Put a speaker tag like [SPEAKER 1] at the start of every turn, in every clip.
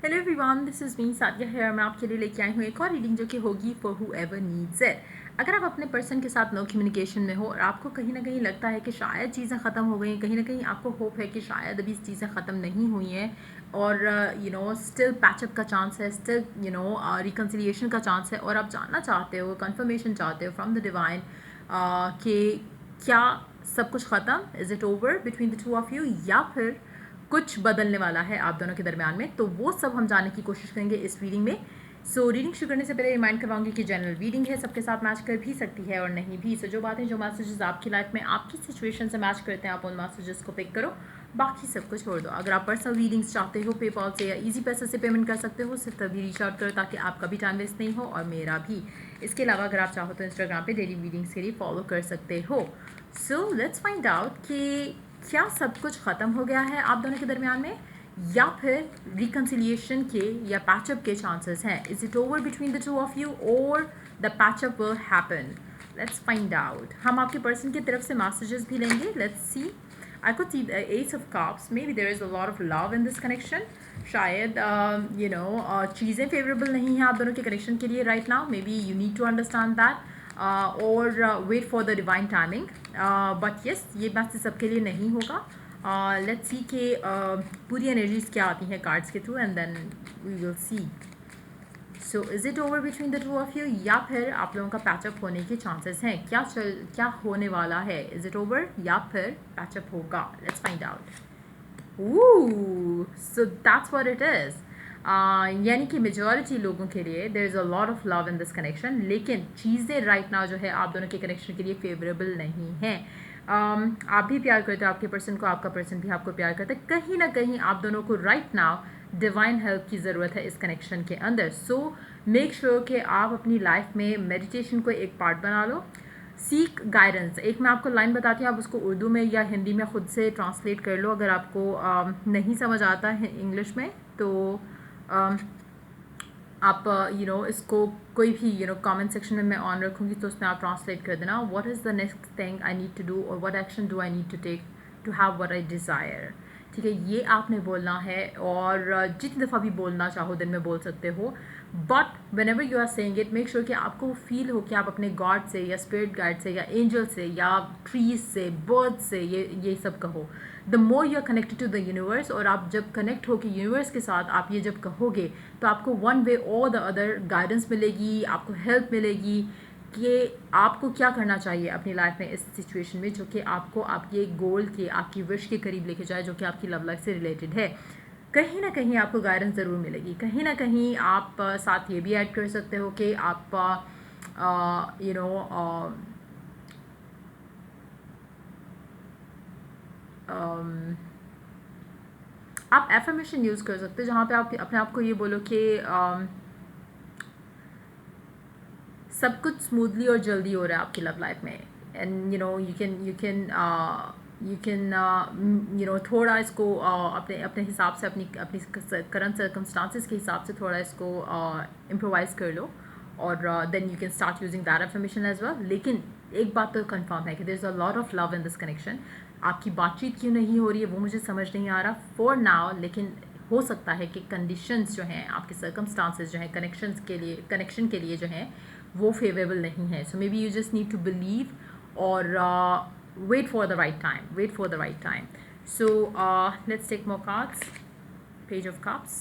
[SPEAKER 1] Hello everyone, this is me Sadia है और मैं आपके लिए लेके आई हूँ एक और रीडिंग जो कि होगी फॉर हूएवर नीड्स इट। अगर आप अपने पर्सन के साथ नो कम्युनिकेशन में हो और आपको कहीं ना कहीं लगता है कि शायद चीज़ें ख़त्म हो गई हैं, कहीं ना कहीं आपको होप है कि शायद अभी चीज़ें ख़त्म नहीं हुई हैं और स्टिल पैचअप का चांस है, स्टिल रिकन्सिलिएशन का चांस है और आप जानना चाहते हो, कंफर्मेशन चाहते हो फ्रॉम द डिवाइन कि क्या सब कुछ ख़त्म, is it over between the two of you या फिर कुछ बदलने वाला है आप दोनों के दरमियान में। तो वो सब हम जानने की कोशिश करेंगे इस रीडिंग में। रीडिंग शुरू करने से पहले रिमाइंड करवाऊंगी कि जनरल रीडिंग है, सबके साथ मैच कर भी सकती है और नहीं भी। जो बातें, जो मैसेजेस आपकी लाइफ में आपकी सिचुएशन से मैच करते हैं, आप उन मैसेजेस को पिक करो, बाकी सब कुछ छोड़ दो। अगर आप पर्सनल रीडिंग्स चाहते हो पेपॉल से या इजी पैसे से पेमेंट कर सकते हो, सिर्फ तभी रीच आउट करो ताकि आपका भी टाइम वेस्ट नहीं हो और मेरा भी। इसके अलावा अगर आप चाहो तो इंस्टाग्राम पे डेली रीडिंग्स के लिए फॉलो कर सकते हो। लेट्स फाइंड आउट कि क्या सब कुछ ख़त्म हो गया है आप दोनों के दरमियान में या फिर रिकन्सिलिएशन के या पैचअप के चांसेस हैं। Is it over between the two of you और the patch up will happen? Let's find out. हम आपके पर्सन की तरफ से मैसेजेस भी लेंगे। Let's see. I could see the ace of cups. Maybe there is a lot of love in this connection. शायद चीज़ें फेवरेबल नहीं हैं आप दोनों के कनेक्शन के लिए right now. Maybe you need to understand that और wait for the divine timing. But yes, ये मैसेज सबके लिए नहीं होगा। लेट्स सी कि पूरी एनर्जीज क्या आती हैं कार्ड्स के through and then we will see. So is it over between the two of you या फिर आप लोगों का पैचअप होने के चांसेस हैं? क्या होने वाला है? इज़ इट ओवर या फिर पैचअप होगा? Let's find out. So that's what it is. यानी कि मेजॉरिटी लोगों के लिए there is a lot of love in this connection, लेकिन चीज़ें राइट नाउ जो है आप दोनों के कनेक्शन के लिए फेवरेबल नहीं हैं। आप भी प्यार करते हो आपके पर्सन को, आपका पर्सन भी आपको प्यार करता है। कहीं ना कहीं आप दोनों को राइट नाउ डिवाइन हेल्प की ज़रूरत है इस कनेक्शन के अंदर। मेक श्योर कि आप अपनी लाइफ में मेडिटेशन को एक पार्ट बना लो। Seek guidance. एक मैं आपको लाइन बताती हूँ, आप उसको उर्दू में या हिंदी में खुद से ट्रांसलेट कर लो अगर आपको नहीं समझ आता है इंग्लिश में तो आप इसको कोई भी कमेंट सेक्शन में मैं ऑन रखूँगी तो उसमें आप ट्रांसलेट कर देना। What is the next thing I need to do और what action do I need to take to have what I desire. ठीक है, ये आपने बोलना है और जितनी दफ़ा भी बोलना चाहो दिन में बोल सकते हो। But whenever you are saying it, make sure कि आपको फील हो कि आप अपने गॉड से या स्पिरिट गाइड से या एंजल से या ट्रीज से, बर्ड से ये सब कहो। The more you are connected to the universe, और आप जब कनेक्ट हो कि यूनिवर्स के साथ आप ये जब कहोगे तो आपको वन वे और द अदर गाइडेंस मिलेगी, आपको हेल्प मिलेगी कि आपको क्या करना चाहिए अपनी लाइफ में इस सिचुएशन में जो कि आपको आपके गोल के, आपकी विश के करीब लेके जाए, जो कि आपकी लव लाइफ से रिलेटेड है। कहीं ना कहीं आपको गाइडेंस ज़रूर मिलेगी। कहीं ना कहीं आप साथ ये भी ऐड कर सकते हो कि आप आप एफर्मेशन यूज़ कर सकते हो जहाँ पे आप अपने आप को ये बोलो कि सब कुछ स्मूथली और जल्दी हो रहा है आपकी लव लाइफ में। एंड यू कैन थोड़ा इसको अपने अपने हिसाब से, अपनी अपनी करंट सर्कमस्टांसिस के हिसाब से थोड़ा इसको इम्प्रोवाइज कर लो और then you can start using that affirmation as well. लेकिन एक बात तो कंफर्म है कि there is a lot of love in this connection. आपकी बातचीत क्यों नहीं हो रही है वो मुझे समझ नहीं आ रहा फॉर नाउ, लेकिन हो सकता है कि कंडीशंस जो हैं, आपके सर्कमस्टांसेस जो हैं कनेक्शन के लिए जो हैं वो फेवरेबल नहीं है। So maybe you just need to believe और wait for the right time. Let's take more cards. Page of Cups,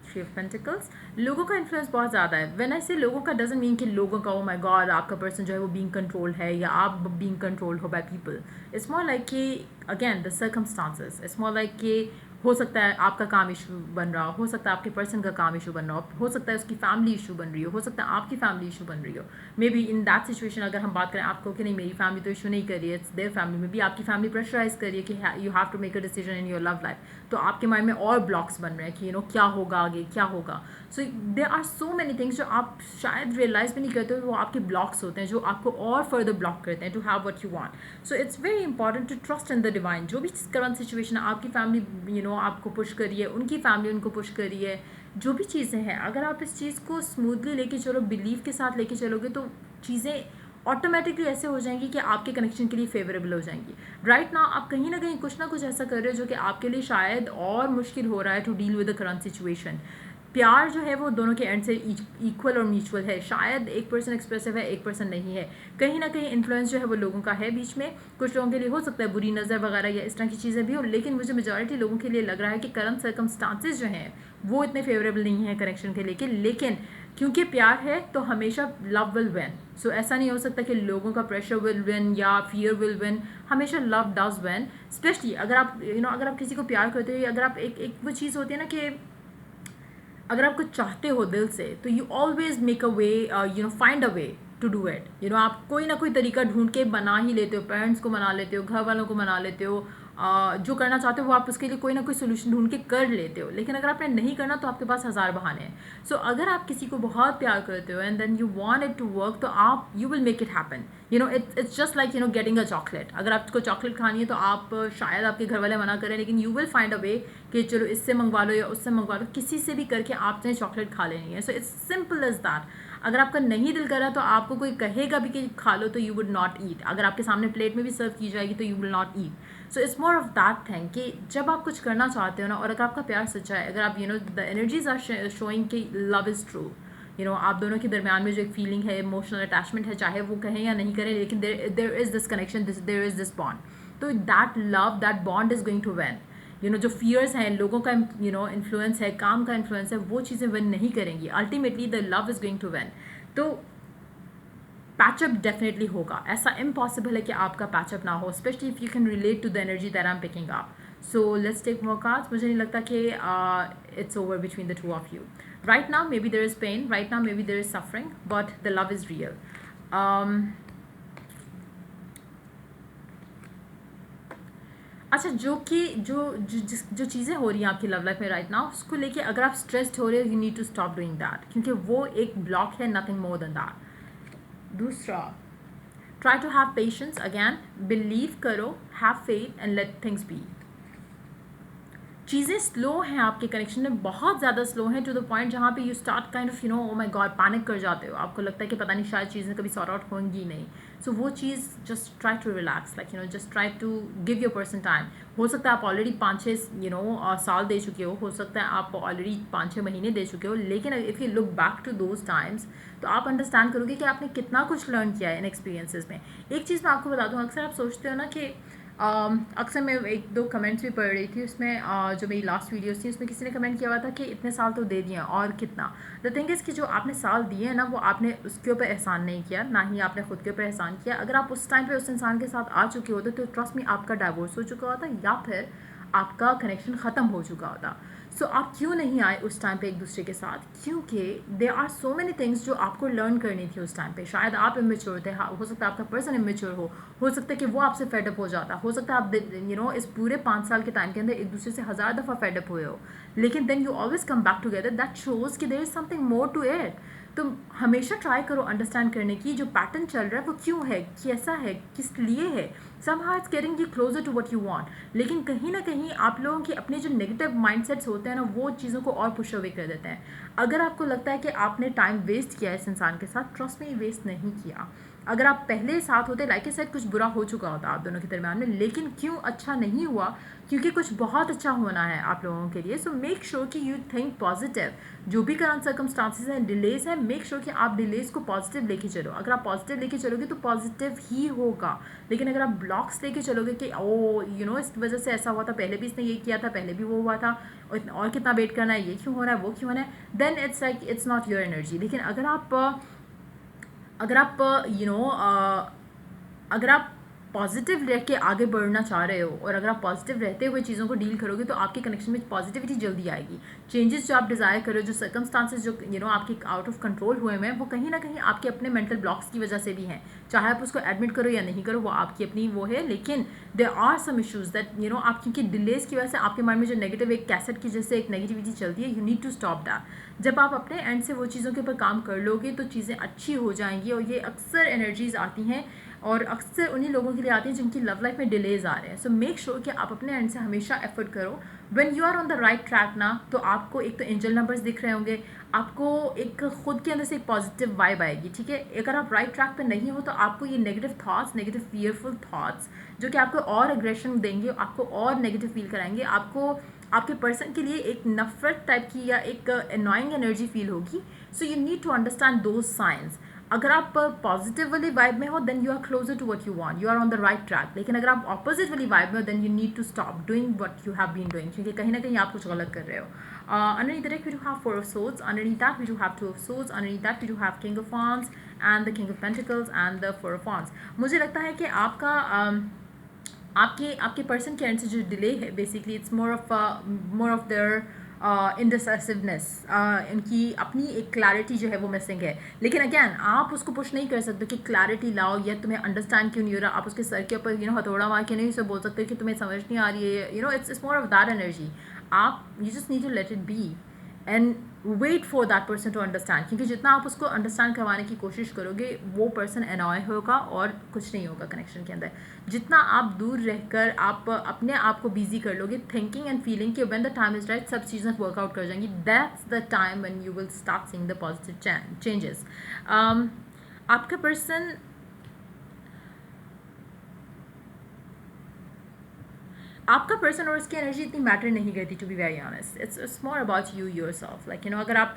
[SPEAKER 1] Three of Pentacles. लोगों का इन्फ्लुएंस बहुत ज़्यादा है। When I say लोगों का doesn't mean कि लोगों का, oh my god, आपका पर्सन जो है वो being controlled है या आप being controlled हो by people. It's more like कि again the circumstances. It's more like कि हो सकता है आपका काम इशू बन रहा हो सकता है आपके पर्सन का काम इशू बन रहा हो सकता है उसकी फैमिली इशू बन रही हो सकता है आपकी फैमिली इशू बन रही हो। May be in that situation अगर हम बात करें आपको कि नहीं मेरी फैमिली तो इशू नहीं कर रही है, इट्स देयर फैमिली, में भी आपकी फैमिली प्रेशराइज कर रही है कि you have to make a decision in your love life. तो आपके माइंड में और ब्लॉक्स बन रहे हैं कि क्या होगा आगे, क्या होगा। So there are so many things जो आप शायद रियलाइज भी नहीं करते हो, वो आपके ब्लॉक्स होते हैं जो आपको और फर्दर ब्लॉक करते हैं to have what you want. So it's very important to trust in the divine. जो भी करंट सिचुएशन है, आपकी फैमिली आपको पुश कर रही है, उनकी फैमिली उनको पुश कर रही है, जो भी चीज़ें हैं, अगर आप इस चीज़ को स्मूथली लेके चलो, बिलीव के साथ लेके चलोगे तो चीज़ें ऑटोमेटिकली ऐसे हो जाएंगी कि आपके कनेक्शन के लिए फेवरेबल हो जाएंगी। राइट नाउ आप कहीं ना कहीं कुछ ना कुछ ऐसा कर रहे हो जो कि आपके लिए शायद और मुश्किल हो रहा है to deal with the current situation. प्यार जो है वो दोनों के एंड से इक्वल और म्यूचुअल है। शायद एक पर्सन एक्सप्रेसिव है, एक पर्सन नहीं है। कहीं ना कहीं इन्फ्लुएंस जो है वो लोगों का है बीच में। कुछ लोगों के लिए हो सकता है बुरी नज़र वगैरह या इस तरह की चीज़ें भी हो, लेकिन मुझे मेजॉरिटी लोगों के लिए लग रहा है कि करंट सर्कमस्टांसेस जो हैं वो इतने फेवरेबल नहीं है कनेक्शन के लिए। लेकिन क्योंकि प्यार है तो हमेशा लव विल विन। सो ऐसा नहीं हो सकता कि लोगों का प्रेशर विल विन या फियर विल विन। हमेशा लव डज विन। स्पेशली अगर आप अगर आप किसी को प्यार करते हो, या अगर आप एक वो चीज़ होती है ना कि अगर आप कुछ चाहते हो दिल से तो you always make a way, find a way to do it. आप कोई ना कोई तरीका ढूंढ के बना ही लेते हो। पेरेंट्स को मना लेते हो, घर वालों को मना लेते हो, जो करना चाहते हो वो आप उसके लिए कोई ना कोई सोल्यूशन ढूंढ के कर लेते हो। लेकिन अगर आपने नहीं करना तो आपके पास हज़ार बहाने हैं। सो अगर आप किसी को बहुत प्यार करते हो and then you want it to work, तो आप you will make it happen. It's just like getting a chocolate. अगर आपको चॉकलेट खानी है तो आप शायद आपके घर वाले मना करें, लेकिन यू विल फाइंड अ वे कि चलो इससे मंगवा लो या उससे मंगवा लो, किसी से भी करके आपने चॉकलेट खा लेनी है। So it's simple as that. अगर आपका नहीं दिल कर रहा तो आपको कोई कहेगा भी कि खा लो तो यू वुड नॉट ईट। अगर आपके सामने प्लेट में भी सर्व की जाएगी तो you will not eat. So it's more of that thing कि जब आप कुछ करना चाहते हो ना, और अगर आपका प्यार सच्चा है, अगर आप द एनर्जीज आर शोइंग कि लव इज़ ट्रू, आप दोनों के दरमियान में जो एक फीलिंग है, इमोशनल अटैचमेंट है, चाहे वो कहें या नहीं करें, लेकिन there is this connection, there is this bond. तो that love, that bond is going to win. जो फियर्स हैं, लोगों का इन्फ्लुएंस है, काम का इन्फ्लुएंस है, वो चीज़ें विन नहीं करेंगी। Ultimately the love is going to win. तो पैचअप डेफिनेटली होगा। ऐसा इम्पॉसिबल है कि आपका पैचअप ना हो, specially if you can relate to the energy that I am picking up. So let's take more cards. मुझे नहीं लगता कि it's over between the two of you. Right now maybe there is pain, right now maybe there is suffering, but the love is real. अच्छा, जो चीज़ें हो रही हैं आपकी लव लाइफ में राइट नाउ, उसको लेके अगर आप स्ट्रेस्ड हो रहे हो, you need to stop doing that, क्योंकि वो एक ब्लॉक है, नथिंग मोर देन दैट। दूसरा, try to have patience again, believe करो, have faith and let things be. चीज़ें स्लो हैं आपके कनेक्शन में, बहुत ज़्यादा स्लो हैं, टू द पॉइंट जहाँ पे you start kind of oh my God panic कर जाते हो। आपको लगता है कि पता नहीं शायद चीज़ें कभी सॉर्ट आउट होंगी नहीं। सो वो चीज़ just try to relax, like just try to give your person time. हो सकता है आप ऑलरेडी 5-6 साल दे चुके हो सकता है आप ऑलरेडी 5-6 महीने दे चुके हो, लेकिन if you look back to those times तो आप अंडरस्टैंड करोगे कि आपने कितना कुछ लर्न किया है इन एक्सपीरियंसेस में। एक चीज़ मैं आपको बता दूँ, अक्सर आप सोचते हो ना कि अक्सर मैं 1-2 कमेंट्स भी पढ़ रही थी उसमें, जो मेरी लास्ट वीडियोस थी उसमें किसी ने कमेंट किया हुआ था कि इतने साल तो दे दिए और कितना। द थिंग इज़ कि जो आपने साल दिए हैं ना, वो आपने उसके ऊपर एहसान नहीं किया, ना ही आपने खुद के ऊपर एहसान किया। अगर आप उस टाइम पे उस इंसान के साथ आ चुके होते तो ट्रस्ट में आपका डाइवोर्स हो चुका होता, या फिर आपका कनेक्शन ख़त्म हो चुका होता। सो आप क्यों नहीं आए उस टाइम पे एक दूसरे के साथ? क्योंकि there are so many things जो आपको लर्न करनी थी उस टाइम पे। शायद आप इमेच्योर थे, हो सकता है आपका पर्सन इमेच्योर हो सकता है कि वो आपसे फेडअप हो जाता, हो सकता है आप इस पूरे 5 साल के टाइम के अंदर एक दूसरे से 1000 दफ़ा फेडअप हुए हो, लेकिन then you always come back together. That shows कि there is something more to it. तो हमेशा ट्राई करो अंडरस्टैंड करने की, जो पैटर्न चल रहा है वो क्यों है, कैसा है, किस लिए है। somehow it's getting you closer to what you want। लेकिन कहीं ना कहीं आप लोगों के अपने जो नेगेटिव माइंडसेट्स होते हैं ना, वो चीज़ों को और पुश अवे कर देते हैं। अगर आपको लगता है कि आपने टाइम वेस्ट किया है इस इंसान के साथ, ट्रस्ट में वेस्ट नहीं किया। अगर आप पहले साथ होते, लाइक आई सेड, कुछ बुरा हो चुका होता आप दोनों के दरमियान में, लेकिन क्यों अच्छा नहीं हुआ? क्योंकि कुछ बहुत अच्छा होना है आप लोगों के लिए। सो मेक श्योर कि यू थिंक पॉजिटिव। जो भी करंट सर्कमस्टांसिस हैं, डिलेस हैं, मेक श्योर कि आप डिलेस को पॉजिटिव लेके चलो। अगर आप पॉजिटिव लेके चलोगे तो पॉजिटिव ही होगा। लेकिन अगर आप ब्लॉक्स लेके चलोगे कि ओ इस वजह से ऐसा हुआ था, पहले भी इसने ये किया था, पहले भी वो हुआ था, और कितना वेट करना है, ये क्यों हो रहा है, वो क्यों होना है, then it's like it's not your energy. लेकिन अगर आप पॉजिटिव रह के आगे बढ़ना चाह रहे हो, और अगर आप पॉजिटिव रहते हुए चीज़ों को डील करोगे तो आपके कनेक्शन में पॉजिटिविटी जल्दी आएगी। चेंजेस जो आप डिज़ायर करो, जो सर्कमस्टांसेस जो आपके आउट ऑफ कंट्रोल हुए हैं, वो कहीं ना कहीं आपके अपने मेंटल ब्लॉक्स की वजह से भी हैं। चाहे आप उसको एडमिट करो या नहीं करो, वो आपकी अपनी वो है, लेकिन there are some issues that आप, क्योंकि डिलेस की वजह से आपके माइंड में जो नेगेटिव एक कैसेट की जैसे एक नेगेटिविटी चलती है, you need to stop that. जब आप अपने एंड से वो चीज़ों के ऊपर काम कर लोगे तो चीज़ें अच्छी हो जाएंगी। और ये अक्सर एनर्जीज आती हैं और अक्सर उन्हीं लोगों के लिए आती हैं जिनकी लव लाइफ में डिलेज आ रहे हैं. सो मेक श्योर कि आप अपने एंड से हमेशा एफर्ट करो. When you are on the right track ना, तो आपको एक तो एंजल नंबर्स दिख रहे होंगे, आपको एक खुद के अंदर से एक पॉजिटिव वाइब आएगी. ठीक है, अगर आप राइट ट्रैक पे नहीं हो तो आपको ये negative thoughts, negative fearful thoughts जो कि आपको और एग्रेशन देंगे, आपको और नेगेटिव फील कराएंगे, आपको आपके पर्सन के लिए एक नफरत टाइप की या एक एनॉइंग एनर्जी फील होगी. So you need to understand those science. अगर आप पॉजिटिव वाली वाइब में हो then you are closer to what you want, you are on the right track. लेकिन अगर आप ऑपोजिट वाली वाइब में हो then you need to stop doing what you have been doing, क्योंकि कहीं ना कहीं आप कुछ गलत कर रहे हो. Underneath the deck we do have Four of Swords, underneath that we do have Two of Swords, underneath that we do have King of Wands and the King of Pentacles and the Four of Wands. मुझे लगता है कि आपका आपके person के and से जो delay है basically it's more of their indecisiveness. इनकी अपनी एक क्लैरिटी जो है वो मिसिंग है. लेकिन अगैन आप उसको पुश नहीं कर सकते कि क्लैरिटी लाओ या तुम्हें अंडरस्टैंड क्यों नहीं हो रहा. आप उसके सर के ऊपर हथौड़ा मार के नहीं उसे बोल सकते कि तुम्हें समझ नहीं आ रही है. It's more of that energy. आप you just need to let it be and wait for that person to understand, क्योंकि जितना आप उसको अंडरस्टैंड करवाने की कोशिश करोगे वो पर्सन एनॉय होगा और कुछ नहीं होगा कनेक्शन के अंदर. जितना आप दूर रहकर आप अपने आप को बिजी कर लोगे थिंकिंग एंड फीलिंग कि when the time is right सब चीज़ें वर्कआउट कर जाएंगी, that's the time when you will start seeing the positive changes. आपका पर्सन और उसकी एनर्जी इतनी मैटर नहीं करती, to be very honest. It's more about you yourself. Like अगर आप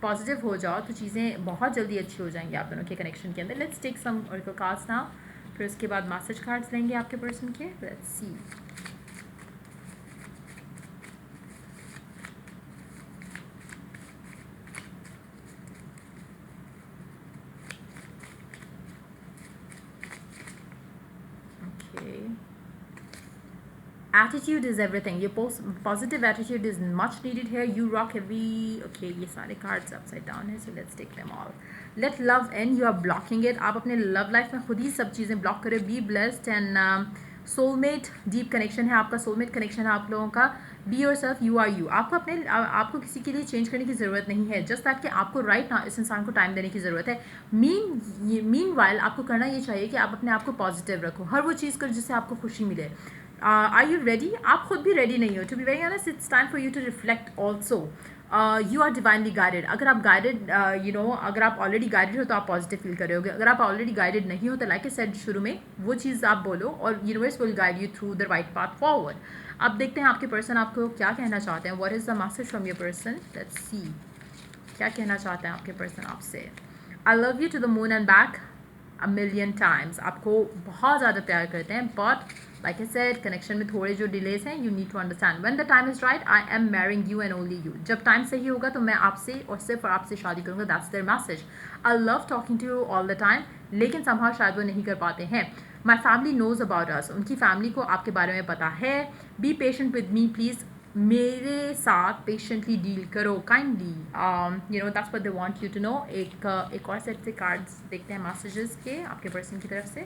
[SPEAKER 1] पॉजिटिव हो जाओ तो चीज़ें बहुत जल्दी अच्छी हो जाएंगी आप दोनों के कनेक्शन के अंदर. Let's take some oracle cards now. फिर उसके बाद मैसेज कार्ड्स लेंगे आपके पर्सन के. Let's see. Attitude is everything. Your positive attitude is much needed here. You rock heavy. Okay, ये सारे cards upside down है, so let's take them all. Let love end. You are blocking it. आप अपने love life में खुद ही सब चीज़ें block करें. Be blessed and soulmate deep connection है आपका. soulmate connection है आप लोगों का. Be yourself. You are you. आपको किसी के लिए change करने की ज़रूरत नहीं है. Just that कि आपको right now इस इंसान को time देने की ज़रूरत है. Meanwhile आपको करना ये चाहिए कि आप अपने आप को positive रखो. हर वो चीज़ करो जिससे आपको खुशी मिले. Are you ready? आप खुद भी ready नहीं हो. To be very honest, it's time for you to reflect also. You are divinely guided. अगर आप guided, अगर आप already guided हो तो आप positive feel कर रहे होगे. अगर आप already guided नहीं हो तो like I said शुरू में वो चीज़ आप बोलो और universe will guide you through the right path forward. अब देखते हैं आपके person आपको क्या कहना चाहते हैं. What is the message from your person? Let's see. क्या कहना चाहते हैं आपके person आपसे. I love you to the moon and back a million times. आपको बहुत ज़्यादा प्यार करते हैं, but like I said, connection में थोड़े जो डिलेज हैं, you need to understand. When the time is right, I am marrying you and only you. जब टाइम सही होगा तो मैं आपसे और सिर्फ आपसे शादी करूँगा. That's their message. I love talking to you all the time, लेकिन somehow शायद वो नहीं कर पाते हैं. My family knows about us. उनकी फैमिली को आपके बारे में पता है. Be patient with me, please. मेरे साथ पेशेंटली डील करो kindly. That's what they want you to know. एक और सेट से कार्ड्स देखते हैं मैसेजेस के आपके पर्सन की तरफ से.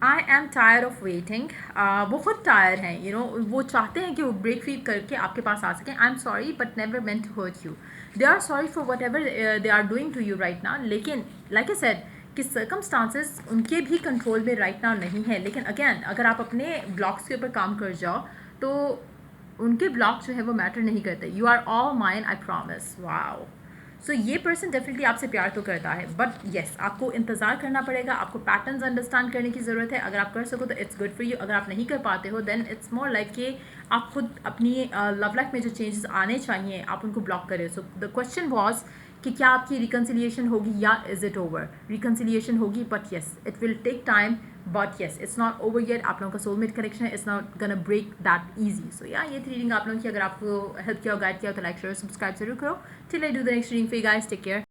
[SPEAKER 1] I am tyre of waiting. वो खुद टायर हैं. वो चाहते हैं कि वो ब्रेक फ्री करके आपके पास आ सकें. I am sorry but never meant to hurt you. They are sorry for whatever they are doing to you right now. लेकिन लाइक आई सेड कि सर्कमस्टांसेस उनके भी कंट्रोल में राइट नाउ नहीं है. लेकिन अगैन अगर आप अपने ब्लॉक्स के ऊपर काम कर जाओ तो उनके ब्लॉक जो है वो मैटर नहीं करते. You are all mine, I promise. Wow. So ये पर्सन डेफिनेटली आपसे प्यार तो करता है, बट येस आपको इंतज़ार करना पड़ेगा. आपको पैटर्न्स अंडरस्टैंड करने की ज़रूरत है. अगर आप कर सको तो इट्स गुड फॉर यू. अगर आप नहीं कर पाते हो देन इट्स मोर लाइक कि आप खुद अपनी लव लाइफ में जो चेंजेस आने चाहिए आप उनको ब्लॉक करें. सो द क्वेश्चन वॉज कि क्या आपकी रिकन्सिलिएशन होगी या इज़ इट ओवर. रिकन्सिलिएशन होगी but yes it will take time, but yes it's not over yet. आप लोगों का सोलमेट कनेक्शन है. It's not gonna break that easy. So या ये थी रीडिंग आप लोगों की. अगर आपको हेल्प किया गाइड किया तो लाइक शेयर सब्सक्राइब जरूर करो. Till I do the next reading for you guys, take care.